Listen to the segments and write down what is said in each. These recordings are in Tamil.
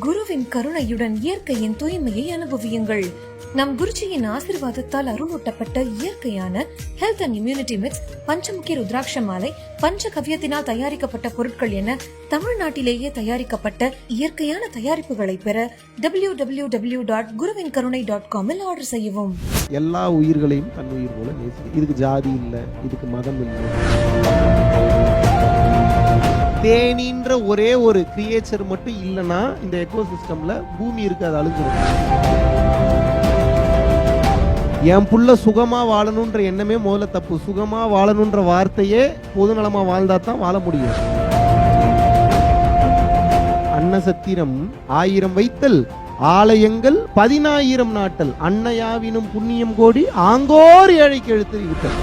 குருவின் கருணையுடன் இயற்கையின் தூய்மையை அனுபவியுங்கள். நம் குருஜியின் ஆசீர்வாதத்தால் அருளூட்டப்பட்ட இயற்கையான health and immunity mix, panchmukhi rudraksha மாலை, பஞ்சகவ்யத்தினால் தயாரிக்கப்பட்ட பொருட்கள் என தமிழ்நாட்டிலேயே தயாரிக்கப்பட்ட இயற்கையான தயாரிப்புகளை பெற www.guruvinkarunai.com ஆர்டர் செய்யவும். எல்லா உயிர்களையும் தன் உயிர் போல நேசிக்க. இதுக்கு ஜாதி இல்லை, இதுக்கு மதம் இல்லை. தேனின்ற ஒரே ஒரு கிரியேச்சர் மட்டும் இல்லைன்னா இந்த எக்கோசிஸ்டம்ல பூமி இருக்காது, அழிஞ்சிடும். என் புள்ள சுகமா வாழணுன்ற எண்ணமே முதல்ல தப்பு. சுகமா வாழணுன்ற வார்த்தையே பொதுநலமா வாழ்ந்தா தான் வாழ முடியும். அன்னசத்திரம் 1000 வைத்தல், ஆலயங்கள் 10000 நாட்டல், அன்னையாவினும் புண்ணியம் கோடி ஆங்கோர் ஏழைக்கு எழுத்து விட்டல்.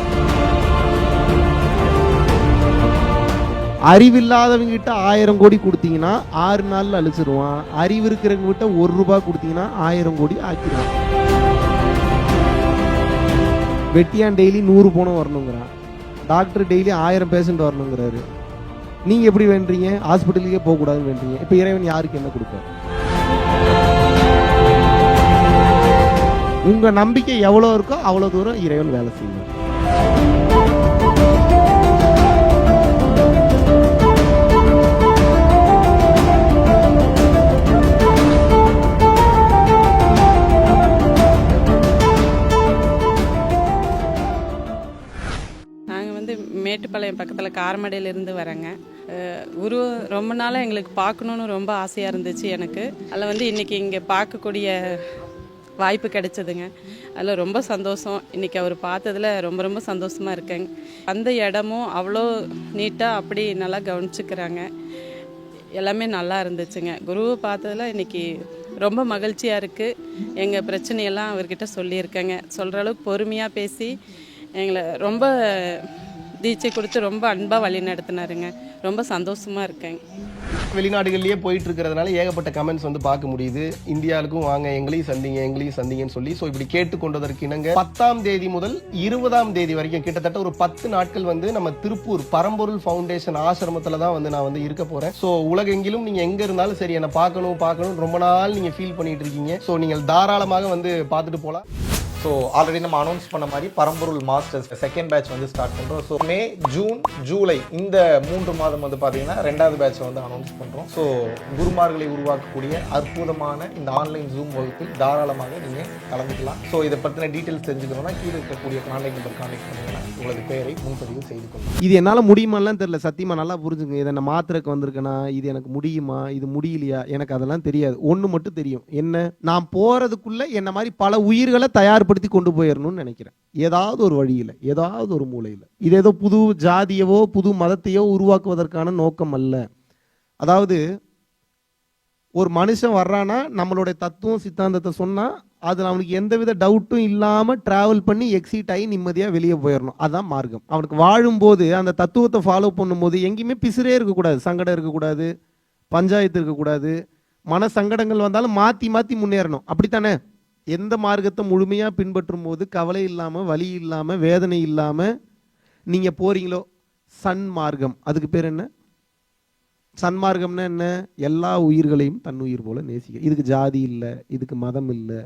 அறிவில்லாதவங்க கிட்ட 1000 கோடி கொடுத்தீங்கன்னா 6 நாள்ல அழிச்சிருவான். அறிவு இருக்கிறவங்க கிட்ட 1 ரூபாய் கொடுத்தீங்கன்னா 1000 கோடி ஆக்கிடுவான். வெட்டியான் டெய்லி 100 போனம் வரணுங்கிறான். டாக்டர் டெய்லி 1000 பேஷண்ட் வரணுங்கிறாரு. நீங்க எப்படி வேண்டீங்க? ஹாஸ்பிட்டலுக்கே போக கூடாதுன்னு வேண்டீங்க. இப்ப இறைவன் யாருக்கு என்ன கொடுப்பார்? உங்க நம்பிக்கை எவ்வளவு இருக்கோ அவ்வளவு தூரம் இறைவன் வேலை செய்வார். மேட்டுப்பாளையம் பக்கத்தில் காரமடையிலிருந்து வரேங்க. குரு ரொம்ப நாளாக எங்களுக்கு பார்க்கணுன்னு ரொம்ப ஆசையாக இருந்துச்சு எனக்கு. அதில் இன்றைக்கி இங்கே பார்க்கக்கூடிய வாய்ப்பு கிடைச்சதுங்க. அதில் ரொம்ப சந்தோஷம். இன்றைக்கி அவர் பார்த்ததில் ரொம்ப ரொம்ப சந்தோஷமாக இருக்கேங்க. அந்த இடமும் அவ்வளோ நீட்டாக அப்படி நல்லா கவனிச்சுக்கிறாங்க. எல்லாமே நல்லா இருந்துச்சுங்க. குருவை பார்த்ததில் இன்றைக்கி ரொம்ப மகிழ்ச்சியாக இருக்குது. எங்கள் பிரச்சனையெல்லாம் அவர்கிட்ட சொல்லியிருக்கேங்க. சொல்கிற அளவுக்கு பொறுமையாக பேசி எங்களை ரொம்ப தீட்சை கொடுத்து ரொம்ப அன்பாக வழி நடத்தினாருங்க. ரொம்ப சந்தோஷமாக இருக்கேங்க. வெளிநாடுகள்லேயே போயிட்டு இருக்கிறதுனால ஏகப்பட்ட கமெண்ட்ஸ் பார்க்க முடியுது. இந்தியாவுக்கும் வாங்க, எங்களையும் சந்திங்கன்னு சொல்லி ஸோ இப்படி கேட்டுக்கொண்டதற்கு இணங்க 10ஆம் தேதி முதல் 20ஆம் தேதி வரைக்கும் கிட்டத்தட்ட ஒரு 10 நாட்கள் நம்ம திருப்பூர் பரம்பொருள் ஃபவுண்டேஷன் ஆசிரமத்தில் தான் நான் இருக்க போறேன். ஸோ உலகெங்கிலும் நீங்க எங்க இருந்தாலும் சரி என்னை பார்க்கணும் ரொம்ப நாள் நீங்க ஃபீல் பண்ணிட்டு இருக்கீங்க. ஸோ நீங்கள் தாராளமாக பார்த்துட்டு போகலாம். ஸோ ஆல்ரெடி நம்ம அனௌன்ஸ் பண்ண மாதிரி பரம்பொருள் மாஸ்டர்ஸ் செகண்ட் பேட்ச் ஸ்டார்ட் பண்ணுறோம். ஸோ மே, ஜூன், ஜூலை இந்த 3 மாதம் பார்த்தீங்கன்னா 2வது பேட்ச் அனௌன்ஸ் பண்ணுறோம். ஸோ குருமார்களை உருவாக்கக்கூடிய அற்புதமான இந்த ஆன்லைன் ஜூம் வகுப்பில் தாராளமாக நீங்கள் கலந்துக்கலாம். ஸோ இதை பற்றின டீட்டெயில்ஸ் தெரிஞ்சுக்கணும்னா கீழே இருக்கக்கூடிய கான்டாக்ட் நம்பர் கான்டாக்ட் பண்ணிங்கன்னா உங்களது பெயரை முன்பதிவு செய்து கொள்ளலாம். இது என்னால் முடியுமாலாம் தெரியல, சத்தியமாக நல்லா புரிஞ்சுங்க. இதை நான் மாத்திரைக்கு வந்திருக்கேனா, இது எனக்கு முடியுமா, இது முடியலையா, எனக்கு அதெல்லாம் தெரியாது. ஒன்று மட்டும் தெரியும், என்ன, நான் போகிறதுக்குள்ள என்ன மாதிரி பல உயிர்களை தயார்படுத்தி கொண்டு போயிடணும்னு நினைக்கிறேன். ஏதாவது ஒரு வழியில், ஏதாவது ஒரு மூலையில். இது ஏதோ புது ஜாதியவோ புது மதத்தையோ உருவாக்குவதற்கான நோக்கம் அல்ல. அதாவது ஒரு மனுஷன் வர்றானா நம்மளுடைய தத்துவம் சித்தாந்தத்தை சொன்னா அதுல அவனுக்கு எந்தவித டவுட்டும் இல்லாம டிராவல் பண்ணி எக்ஸிட் ஆகி நிம்மதியா வெளியே போயிடணும். அதுதான் மார்க்கம். அவனுக்கு வாழும்போது அந்த தத்துவத்தை ஃபாலோ பண்ணும்போது எங்கேயுமே பிசுரே இருக்கக்கூடாது, சங்கடம் இருக்கக்கூடாது, பஞ்சாயத்து இருக்கக்கூடாது, மன சங்கடங்கள் வந்தாலும் மாத்தி மாத்தி முன்னேறணும். அப்படித்தானே? எந்த மார்க்கத்தை முழுமையா பின்பற்றும் போது கவலை இல்லாம, வலி இல்லாம, வேதனை இல்லாம நீங்க போறீங்களோ, சன்மார்க்கம். அதுக்கு பேர் என்ன? சன்மார்க்கம்னா என்ன? எல்லா உயிர்களையும் தன் உயிர் போல நேசிக்க. இதுக்கு ஜாதி இல்லை, இதுக்கு மதம் இல்லை,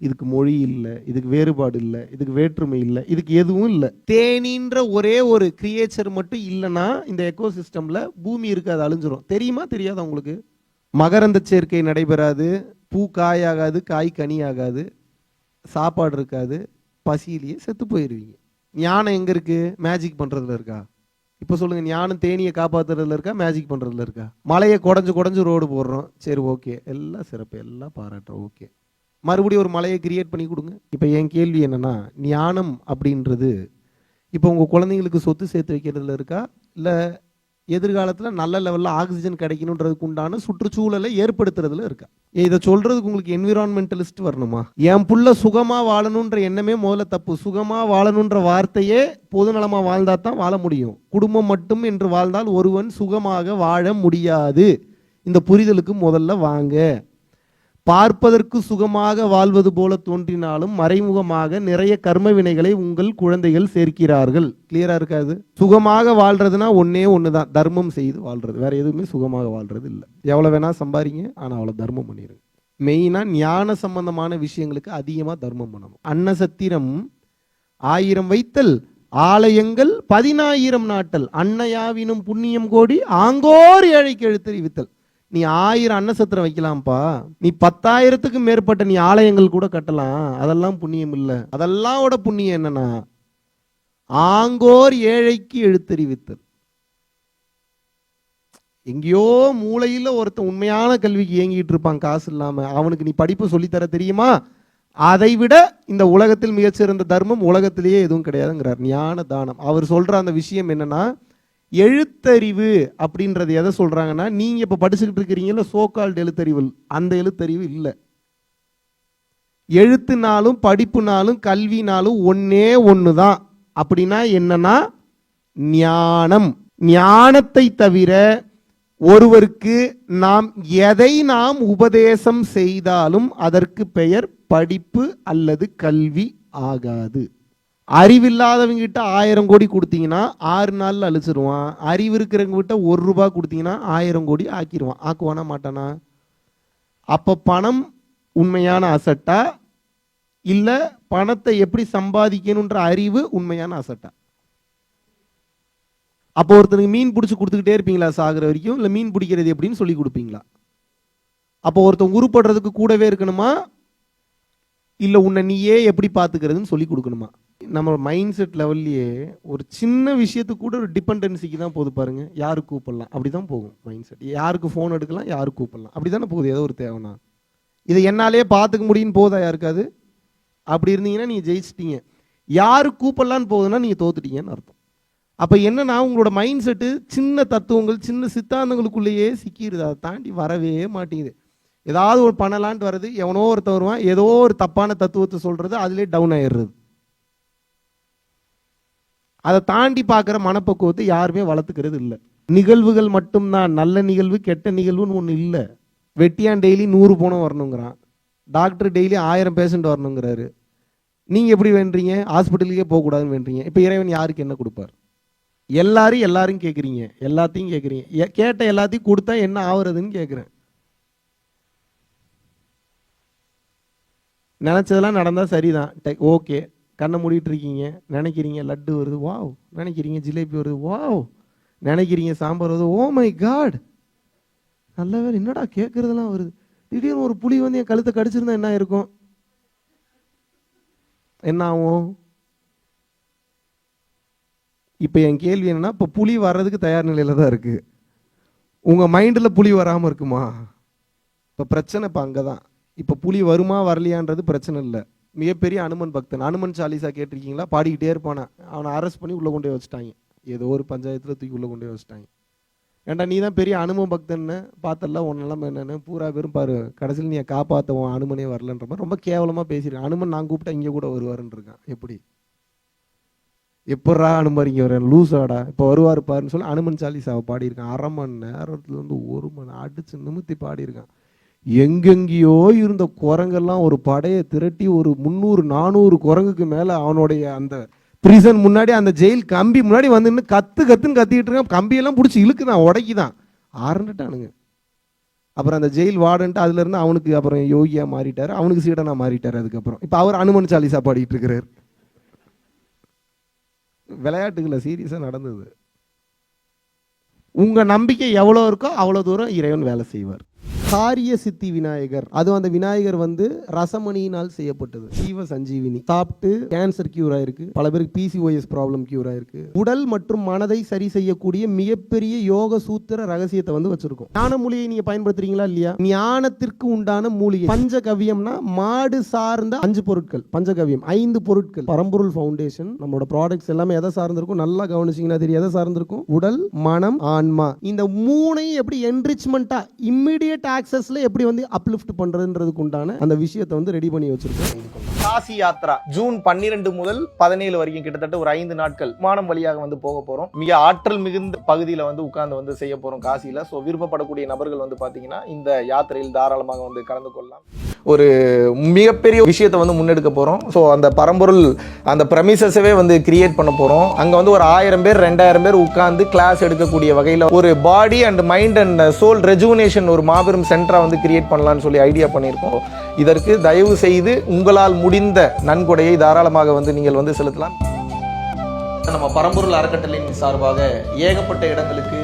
இதுக்கு மொழி இல்லை, இதுக்கு வேறுபாடு இல்லை, இதுக்கு வேற்றுமை இல்லை, இதுக்கு எதுவும் இல்லை. தேனின்ற ஒரே ஒரு கிரியேச்சர் மட்டும் இல்லைன்னா இந்த எக்கோசிஸ்டம்ல பூமி இருக்காது, அழிஞ்சிரும். தெரியுமா தெரியாதா உங்களுக்கு? மகரந்த சேர்க்கை நடைபெறாது, பூ காயாகாது, காய் கனி ஆகாது, சாப்பாடு இருக்காது, பசியிலேயே செத்து போயிடுவீங்க. ஞானம் எங்க இருக்கு? மேஜிக் பண்றதுல இருக்கா? இப்போ சொல்லுங்க, ஞானம் தேனியை காப்பாத்துறதுல இருக்கா, மேஜிக் பண்றதுல இருக்கா? மலையை குடஞ்சு ரோடு போடுறோம், சரி ஓகே, எல்லாம் சிறப்பு, எல்லாம் பாராட்டுறோம், ஓகே. மறுபடியும் ஒரு மலையை கிரியேட் பண்ணி கொடுங்க. இப்போ என் கேள்வி என்னன்னா, ஞானம் அப்படின்றது இப்போ உங்க குழந்தைங்களுக்கு சொத்து சேர்த்து வைக்கிறதுல இருக்கா, இல்லை எதிர்காலத்தில் நல்ல லெவலில் ஆக்சிஜன் கிடைக்கணுன்றதுக்கு உண்டான சுற்றுச்சூழலை ஏற்படுத்துறதுல இருக்கா? இதை சொல்றதுக்கு உங்களுக்கு என்விரான்மெண்டலிஸ்ட் வரணுமா? என் புள்ள சுகமா வாழணுன்ற எண்ணமே முதல்ல தப்பு. சுகமா வாழணுன்ற வார்த்தையே பொதுநலமா வாழ்ந்தா தான் வாழ முடியும். குடும்பம் மட்டும் என்று வாழ்ந்தால் ஒருவன் சுகமாக வாழ முடியாது. இந்த புரிதலுக்கு முதல்ல வாங்க. பார்ப்பதற்கு சுகமாக வாழ்வது போல தோன்றினாலும் மறைமுகமாக நிறைய கர்ம வினைகளை உங்கள் குழந்தைகள் சேர்க்கிறார்கள். கிளியரா இருக்காது? சுகமாக வாழ்றதுனா ஒன்னே ஒண்ணுதான், தர்மம் செய்து வாழ்றது. வேற எதுவுமே சுகமாக வாழ்றது இல்லை. எவ்வளவு வேணா சம்பாதிங்க, ஆனா அவ்வளவு தர்மம் பண்ணிருங்க. மெயினா ஞான சம்பந்தமான விஷயங்களுக்கு அதிகமா தர்மம் பண்ணணும். அன்னசத்திரம் 1000 வைத்தல், ஆலயங்கள் 10,000 நாட்டல், அன்னையாவினும் புண்ணியம் கோடி ஆங்கோர் ஏழைக்கு எழுத்தறிவித்தல். நீ 1000 அன்னசத்திரம் வைக்கலாம்ப்பா, நீ 10,000க்கு மேற்பட்ட நீ ஆலயங்கள் கூட கட்டலாம், அதெல்லாம் புண்ணியம் இல்லை. அதெல்லாம் புண்ணியம் என்னன்னா ஆங்கோர் ஏழைக்கு எழுத்தறிவித்தல். எங்கேயோ மூளையில ஒருத்தன் உண்மையான கல்விக்கு ஏங்கிட்டு இருப்பான் காசு இல்லாம, அவனுக்கு நீ படிப்பு சொல்லித்தர தெரியுமா? அதை விட இந்த உலகத்தில் மிகச்சிறந்த தர்மம் உலகத்திலேயே எதுவும் கிடையாதுங்கிறார். ஞான தானம். அவர் சொல்ற அந்த விஷயம் என்னன்னா, எழுத்தறிவு அப்படின்றது எதை சொல்றாங்கன்னா, நீங்க இப்ப படிச்சுக்கிட்டு இருக்கிறீங்கல்ல சோகால்டு எழுத்தறிவு, அந்த எழுத்தறிவு இல்லை. எழுத்துனாலும் படிப்புனாலும் கல்வினாலும் ஒன்னே ஒண்ணுதான். அப்படின்னா என்னன்னா ஞானம். ஞானத்தை தவிர ஒருவருக்கு எதை நாம் உபதேசம் செய்தாலும் அதற்கு பெயர் படிப்பு அல்லது கல்வி ஆகாது. அறிவில்லாதவங்க கிட்ட 1000 கோடி கொடுத்தீங்கன்னா 6 நாள்ல அழிச்சிருவான். அறிவு இருக்கிறவங்க கிட்ட 1 ரூபாய் கொடுத்தீங்கன்னா 1000 கோடி ஆக்கிடுவான். ஆக்குவானா மாட்டானா? அப்ப பணம் உண்மையான அசட்டா இல்ல பணத்தை எப்படி சம்பாதிக்கணும்ன்ற அறிவு உண்மையான அசட்டா? அப்போ ஒருத்தனுக்கு மீன் பிடிச்சி கொடுத்துக்கிட்டே இருப்பீங்களா சாகுற வரைக்கும், இல்ல மீன் பிடிக்கிறது எப்படின்னு சொல்லி கொடுப்பீங்களா? அப்போ ஒருத்தன் உருப்படுறதுக்கு கூடவே இருக்கணுமா, இல்ல உன்னை நீயே எப்படி பாத்துக்கிறதுன்னு சொல்லி கொடுக்கணுமா? நம்ம மைண்ட் செட் லெவல்லையே ஒரு சின்ன விஷயத்துக்கு கூட ஒரு டிபெண்டன்சிக்கு தான் போகுது பாருங்க. யாருக்கு கூப்பிடலாம் அப்படிதான் போகும் மைண்ட் செட். யாருக்கு போன் எடுக்கலாம், யாருக்கு கூப்பிடலாம் அப்படிதானே போகுது. ஏதோ ஒரு தேவைனா இதை என்னாலே பார்த்துக்க முடியும்னு போதா யாருக்காது? அப்படி இருந்தீங்கன்னா நீங்க ஜெயிச்சிட்டீங்க. யாரு கூப்பிடலான்னு போகுதுன்னா நீங்க தோத்துட்டீங்கன்னு அர்த்தம். அப்ப என்னன்னா உங்களோட மைண்ட் செட்டு சின்ன தத்துவங்கள் சின்ன சித்தாந்தங்களுக்குள்ளேயே சிக்கிடுது. அதை தாண்டி வரவே மாட்டேங்குது. ஏதாவது ஒரு பண்ணலான்ட்டு வருது, எவனோ ஒருத்தன் வருவான், ஏதோ ஒரு தப்பான தத்துவத்தை சொல்றது, அதுலேயே டவுன் ஆயிடுறது. அதை தாண்டி பார்க்குற மனப்பக்குவத்தை யாருமே வளர்த்துக்கிறது இல்லை. நிகழ்வுகள் மட்டும்தான், நல்ல நிகழ்வு கெட்ட நிகழ்வுன்னு ஒன்று இல்லை. வெட்டியான் டெய்லி 100 போனம் வரணுங்கிறான், டாக்டர் டெய்லி 1000 பேஷண்ட் வரணுங்கிறாரு. நீங்க எப்படி வேண்டீங்க? ஹாஸ்பிட்டலுக்கே போகக்கூடாதுன்னு வேண்டீங்க. இப்போ இறைவன் யாருக்கு என்ன கொடுப்பார்? எல்லாரும் கேட்குறீங்க, எல்லாத்தையும் கேட்குறீங்க. கேட்ட எல்லாத்தையும் கொடுத்தா என்ன ஆகுறதுன்னு கேட்குறேன். நினைச்சதெல்லாம் நடந்தா சரிதான், ஓகே. கண்ணை மூடிட்டு இருக்கீங்க, நினைக்கிறீங்க லட்டு வருது, வாவ். நினைக்கிறீங்க ஜிலேபி வருது, வாவ். நினைக்கிறீங்க சாம்பார் வருது, ஓ மை காட். நல்ல வேலை, என்னடா கேட்கறதெல்லாம் வருது. திடீர்னு ஒரு புலி வந்து என் கழுத்தை கடிச்சிருந்தா என்ன இருக்கும்? என்ன ஆகும்? இப்ப என் கேள்வி என்னன்னா, இப்ப புலி வர்றதுக்கு தயார் நிலையில தான் இருக்கு. உங்க மைண்ட்ல புலி வராம இருக்குமா? இப்ப பிரச்சனை இப்ப அங்கதான். இப்ப புலி வருமா வரலையான்றது பிரச்சனை இல்லை. மிகப்பெரிய அனுமன் பக்தன், அனுமன் சாலிசா கேட்டிருக்கீங்களா? பாடிக்கிட்டே இருப்பானா. அவனை அரெஸ்ட் பண்ணி உள்ள கொண்டு போய் வச்சுட்டாங்க. ஏதோ ஒரு பஞ்சாயத்துல தூக்கி உள்ள கொண்டு போய் வச்சுட்டாங்க. ஏன்டா நீ தான் பெரிய அனுமன் பக்தன்னு பார்த்தல, உன் நிலைமை என்னன்னு பூரா பேரும் பாரு, கடைசியில் நீ காப்பாற்றுவோம் அனுமனே வரலன்ற மாதிரி ரொம்ப கேவலமா பேசியிருக்கேன். அனுமன் நான் கூப்பிட்டா இங்க கூட வருவாருன்னு இருக்கான். எப்படி எப்படா அனுமன் இங்க வர லூசாடா, இப்போ வருவாரு பாருன்னு சொல்லி அனுமன் சாலிசாவை பாடியிருக்கான். 1/2 மணி நேரத்துல இருந்து 1 மணி நேரம் அடிச்சு நிமித்தி பாடியிருக்கான். எங்கெங்கேயோ இருந்த குரங்கெல்லாம் ஒரு படையை திரட்டி ஒரு 300-400 குரங்குக்கு மேல அவனுடைய அந்த பிரிசன் முன்னாடி, அந்த ஜெயில் கம்பி முன்னாடி வந்து கத்துன்னு கத்திக்கிட்டு இருக்கான். கம்பியெல்லாம் பிடிச்சி இழுக்குதான், உடைக்குதான், ஆரண்டுட்டானுங்க. அப்புறம் அந்த ஜெயில் வார்டன்ட்டு அதுல இருந்து அவனுக்கு அப்புறம் யோகியா மாறிட்டாரு, அவனுக்கு சீடனா மாறிட்டாரு. அதுக்கப்புறம் இப்ப அவர் அனுமன் சாலிசா பாடிட்டு இருக்கிறார். விளையாட்டுகளை சீரியஸா நடந்தது. உங்க நம்பிக்கை எவ்வளவு இருக்கோ அவ்வளவு தூரம் இறைவன் வேலை செய்வார். காரிய சித்தி விநாயகர், அதுவும் அந்த விநாயகர் வந்து ரசமணியினால் செய்யப்பட்டது. ஜீவ சஞ்சீவினி சாப்பிட்டு கேன்சர் கியூர் ஆயிருக்கு, பல பேருக்கு PCOS ப்ராப்ளம் கியூர் ஆயிருக்கு. உடல் மற்றும் மனதை சரி செய்யக்கூடிய மிகப்பெரிய யோக சூத்திர ரகசியத்தை வந்து வச்சிருக்கோம். ஞான மூலிகை நீங்க பயன்படுத்துறீங்களா இல்லையா? ஞானத்திற்கு உண்டான மூலிகை பஞ்சகவ்யம்னா மாடு சார்ந்த 5 பொருட்கள். பஞ்சகவ்யம் 5 பொருட்கள். பரம்பொருள் ஃபவுண்டேஷன் நம்மளோட ப்ராடக்ட்ஸ் எல்லாமே எதை சார்ந்திருக்கும்? நல்லா கவனிச்சீங்கன்னா தெரியும் எதை சார்ந்திருக்கும். உடல், மனம், ஆன்மா. இந்த 3ஐயும் எப்படி என்ரிச்மெண்டா இம்மிடியேட் ஆக்சஸ்ல எப்படி வந்து அப்லிஃப்ட் பண்றதுன்றதுக்கு உண்டான அந்த விஷயத்தை வந்து ரெடி பண்ணி வச்சிருக்கோம். காசி யாத்ரா ஜூன் 12 முதல் 17 வரைக்கும் கிட்டத்தட்ட ஒரு 5 நாட்கள் விமானம் வழியாக வந்து போக போறோம். மிக ஆற்றல் மிகுந்த பகுதியில வந்து உட்கார்ந்து வந்து செய்ய போறோம் காசியில. சோ விருப்பப்படக்கூடிய நபர்கள் வந்து பாத்தீங்கன்னா இந்த யாத்திரையில் தாராளமாக வந்து கலந்து கொள்ளலாம். ஒரு மிகப்பெரிய விஷயத்தை வந்து முன்னெடுக்க போறோம். ஸோ அந்த பரம்பொருள் அந்த பிரமிசஸவே வந்து கிரியேட் பண்ண போறோம். அங்க வந்து ஒரு 1000 பேர் 2000 பேர் உட்கார்ந்து கிளாஸ் எடுக்கக்கூடிய வகையில் ஒரு body and mind and soul rejuvenation ஒரு மாபெரும் சென்டரா வந்து கிரியேட் பண்ணலாம்னு சொல்லி ஐடியா பண்ணியிருக்கோம். இதற்கு தயவு செய்து உங்களால் முடிந்த நன்கொடையை தாராளமாக வந்து நீங்கள் வந்து செலுத்தலாம். நம்ம பரம்பொருள் அறக்கட்டளையின் சார்பாக ஏகப்பட்ட இடங்களுக்கு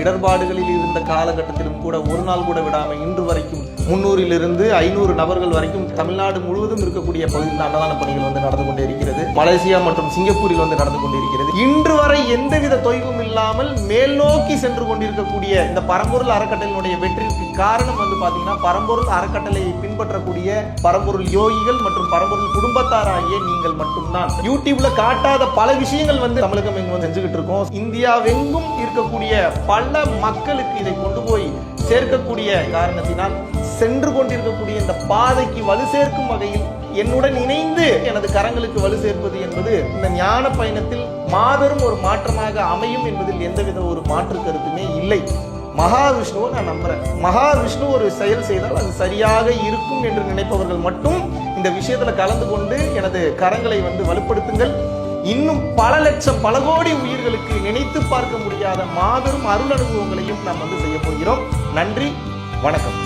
இடர்பாடுகளில் இருந்த காலகட்டத்திலும் கூட ஒரு நாள் கூட விடாமல் இன்று வரைக்கும் 300 500 நபர்கள் வரைக்கும் தமிழ்நாடு முழுவதும் இருக்கக்கூடிய பகுதியில் அன்னதான பணிகள் வந்து நடந்து கொண்டே இருக்கிறது. மலேசியா மற்றும் சிங்கப்பூரில் வந்து நடந்து கொண்டிருக்கிறது. இன்று வரை எந்தவித தொய்வும் இல்லாமல் மேல் நோக்கி சென்று கொண்டிருக்கக்கூடிய இந்த பரம்பொருள் அறக்கட்டளையினுடைய வெற்றிக்கு காரணம் வந்து பாத்தீங்கன்னா பரம்பொருள் அறக்கட்டளையை பின்பற்றக்கூடிய பரம்பொருள் யோகிகள் மற்றும் பரம்பொருள் குடும்பத்தாராகிய நீங்கள் மட்டும்தான். யூடியூப்ல காட்டாத பல விஷயங்கள் வந்து தமிழகம் எங்கும் செஞ்சுக்கிட்டு இருக்கோம். இந்தியாவெங்கும் இருக்கக்கூடிய பல மக்களுக்கு இதை கொண்டு போய் சேர்க்கக்கூடிய காரணத்தினால் சென்று கொண்டிருக்கக்கூடிய இந்த பாதைக்கு வலு சேர்க்கும் வகையில் என்னுடன் இணைந்து எனது கரங்களுக்கு வலு சேர்ப்பது என்பது இந்த ஞான பயணத்தில் மாபெரும் ஒரு மாற்றமாக அமையும் என்பதில் எந்தவித ஒரு மாற்று கருத்துமே இல்லை. மகாவிஷ்ணுவை நான் நம்புறேன். மகாவிஷ்ணு ஒரு செயல் செய்தால் அது சரியாக இருக்கும் என்று நினைப்பவர்கள் மட்டும் இந்த விஷயத்துல கலந்து கொண்டு எனது கரங்களை வந்து வலுப்படுத்துங்கள். இன்னும் பல லட்சம் பல கோடி உயிர்களுக்கு நினைத்து பார்க்க முடியாத மாபெரும் அருள் அனுபவங்களையும் நாம் வந்து செய்ய போகிறோம். நன்றி, வணக்கம்.